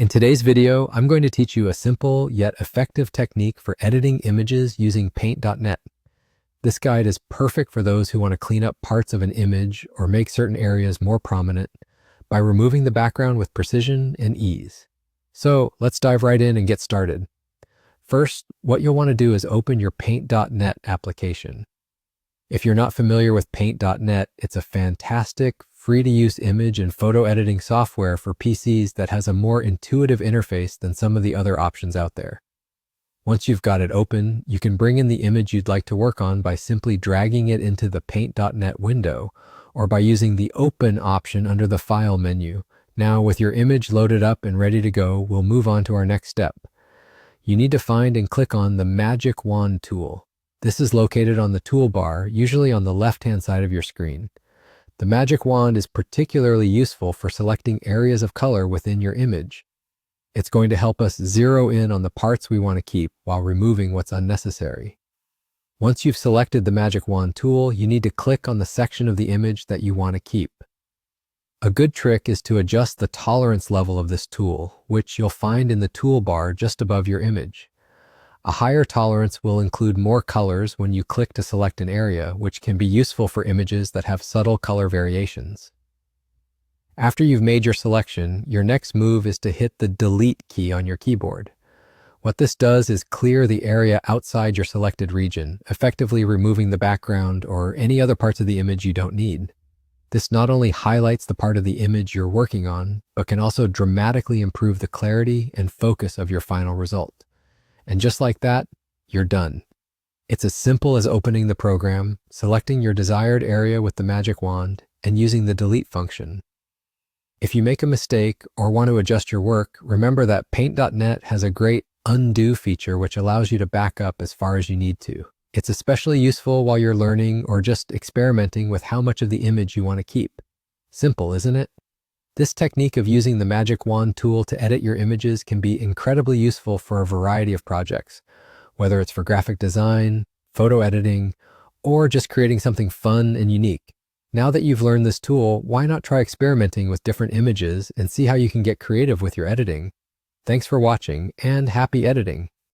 In today's video, I'm going to teach you a simple yet effective technique for editing images using Paint.net. This guide is perfect for those who want to clean up parts of an image or make certain areas more prominent by removing the background with precision and ease. So let's dive right in and get started. First, what you'll want to do is open your Paint.net application. If you're not familiar with Paint.net, it's a fantastic, free-to-use image and photo editing software for PCs that has a more intuitive interface than some of the other options out there. Once you've got it open, you can bring in the image you'd like to work on by simply dragging it into the Paint.net window, or by using the Open option under the File menu. Now, with your image loaded up and ready to go, we'll move on to our next step. You need to find and click on the Magic Wand tool. This is located on the toolbar, usually on the left-hand side of your screen. The Magic Wand is particularly useful for selecting areas of color within your image. It's going to help us zero in on the parts we want to keep while removing what's unnecessary. Once you've selected the Magic Wand tool, you need to click on the section of the image that you want to keep. A good trick is to adjust the tolerance level of this tool, which you'll find in the toolbar just above your image. A higher tolerance will include more colors when you click to select an area, which can be useful for images that have subtle color variations. After you've made your selection, your next move is to hit the Delete key on your keyboard. What this does is clear the area outside your selected region, effectively removing the background or any other parts of the image you don't need. This not only highlights the part of the image you're working on, but can also dramatically improve the clarity and focus of your final result. And just like that, you're done. It's as simple as opening the program, selecting your desired area with the Magic Wand, and using the Delete function. If you make a mistake or want to adjust your work, remember that Paint.net has a great undo feature which allows you to back up as far as you need to. It's especially useful while you're learning or just experimenting with how much of the image you want to keep. Simple, isn't it? This technique of using the Magic Wand tool to edit your images can be incredibly useful for a variety of projects, whether it's for graphic design, photo editing, or just creating something fun and unique. Now that you've learned this tool, why not try experimenting with different images and see how you can get creative with your editing? Thanks for watching, and happy editing!